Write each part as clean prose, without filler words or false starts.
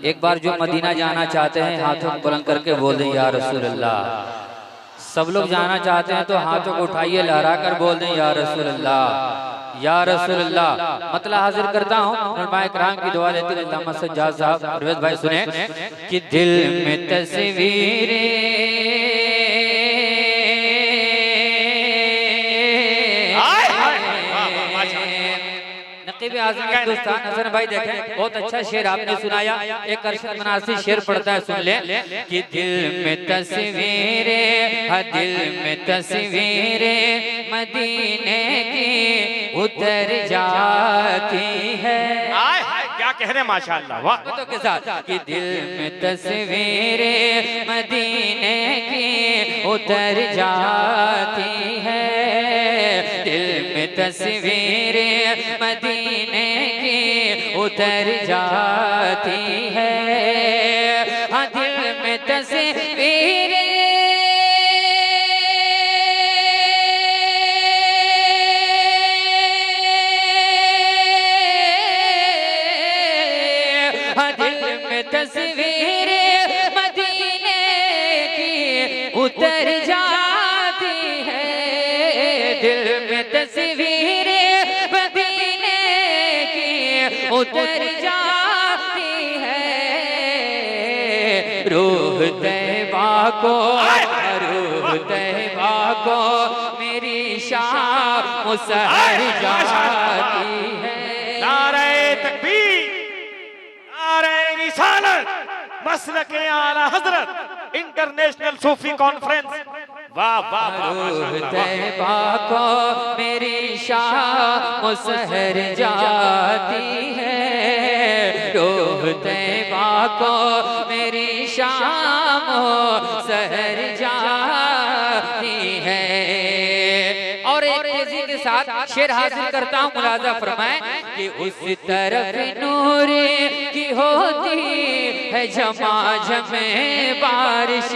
एक बार जो मदीना जाना चाहते हैं हाथों को बुलंद करके बोल दें या रसूल अल्लाह। सब लोग जाना चाहते हैं तो हाथों को उठाइए, लहरा कर बोल दें या रसूल अल्लाह, या रसूल अल्लाह। मतलब हाजिर करता हूँ उलमाए किराम की दुआ लेते हैं। अल्लामा सज्जाद साहब परवेज भाई सुने कि दिल में तस्वीरें हिंदुस्तान हसन भाई देखें, बहुत अच्छा शेर आपने सुनाया। एक अरशद मनासी शेर पढ़ता है, सुन ले कि दिल में तस्वीरें, दिल में तस्वीरें मदीने की उतर जाती है। क्या कह रहे हैं माशाअल्लाह, वाह तो के साथ कि दिल में तस्वीरें मदीने की उतर जाती है, दिल में तस्वीरें मदीने की उतर जाती है। हाँ दिल में तस्वीरें तस्वीरें मदीने की उतर जाती है, दिल में तस्वीरें मदीने की उतर जाती है। रूह तैबा को, रूह तैबा को मेरी शाम सहर जाती है। नारे तकबीर, नारे रिसालत, मसलके आला हजरत इंटरनेशनल सूफी कॉन्फ्रेंस, वाह वाह रूह तैबा को मेरी शाम सहर जाती है, रूह तैबा को मेरी शाम सहर जाती है। और एक तेजी के साथ शेर हासिल करता हूँ, मुलाजा फरमाएं कि उस तरफ नूर की होती है झमाझमे बारिश।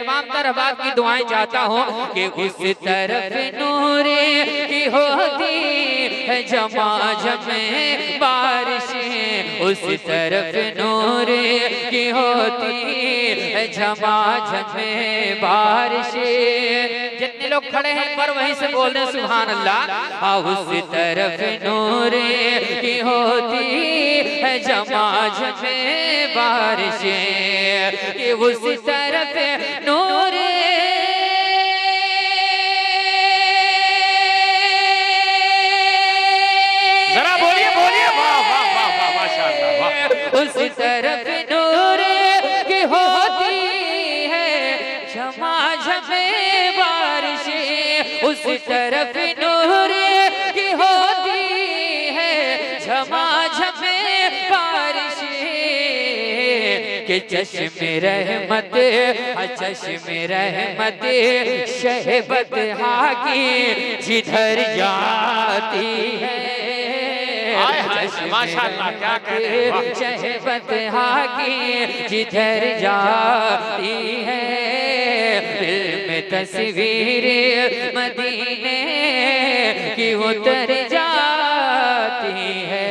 तमाम तरफ आपकी दुआएं चाहता हूँ कि उस तरफ नूर की होती है झमाझमे बारिश, उस तरफ नूर की होती है झमाझमे बारिश। जितने लोग खड़े हैं पर वहीं से बोल रहे सुभान अल्लाह। उस तरफ नूर की होती है झमाझमे बारिश, कि उस तरफ नूर जरा बोलिए बोलिए, वाह वाह वाह वाह माशाअल्लाह, वाह। उस तरफ नूर की होती है झमाझमे बारिश, उस तरफ नूर की होती है झमाझमे बारिश, के चश्मे रहमत, चश्मे रहमत शहबत हाकी जिधर जाती है। माशाअल्लाह, क्या कह रहे हैं, शहबत हाकी जिधर जाती है, दिल में तस्वीर मदीने की उतर जाती है।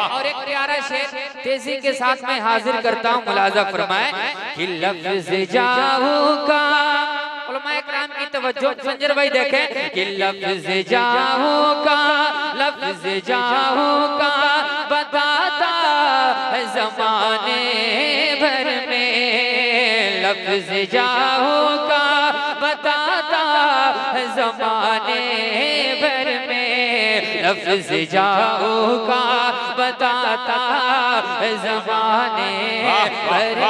और एक प्यारा शेर तेजी के साथ मैं हाजिर करता हूँ, मुलाजा फरमाए कि लफ्ज़ जाऊंगा, उलमाए किराम की तवज्जो संजर भाई देखें कि लफ्ज़ जाऊंगा, लफ्ज़ जाऊंगा बताता है ज़माने भर में, लफ्ज़ जाऊंगा बताता है ज़माने भर में, लफ्ज़ जाऊंगा बताता है ज़माने भर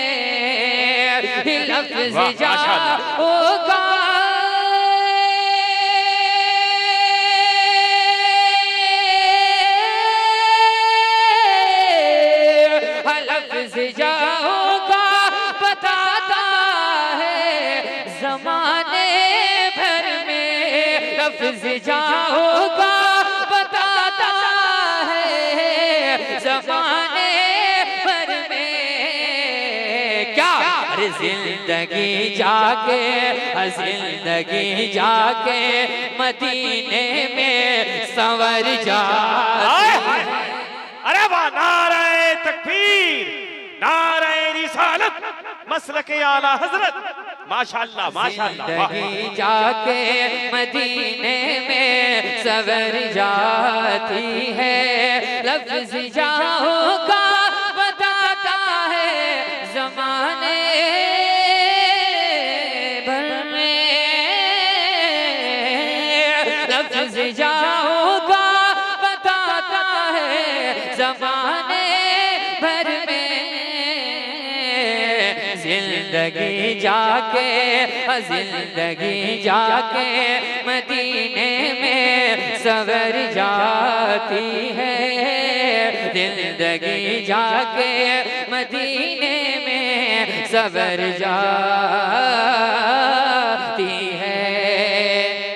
में, लफ्ज़ जाऊंगा जाऊंगा बताता है ज़माने भर में, लफ्ज़ जाऊंगा बताता है ज़माने भर में। क्या अरे जिंदगी जाके, जिंदगी जाके मदीने में संवर जाती है। अरे वाह, नारे तकबीर, नारे रिसालत, मसलके आला हजरत, माशाअल्लाह माशाअल्लाह। जिंदगी जाके मदीने में सवर जाती है, लफ्ज जाओ का बताता है जमाने भर में, लफ्ज जाओ का बताता है जमाने भर में। जिंदगी जाके मदीने में सवर जाती है, जिंदगी जाके मदीने में सवर जा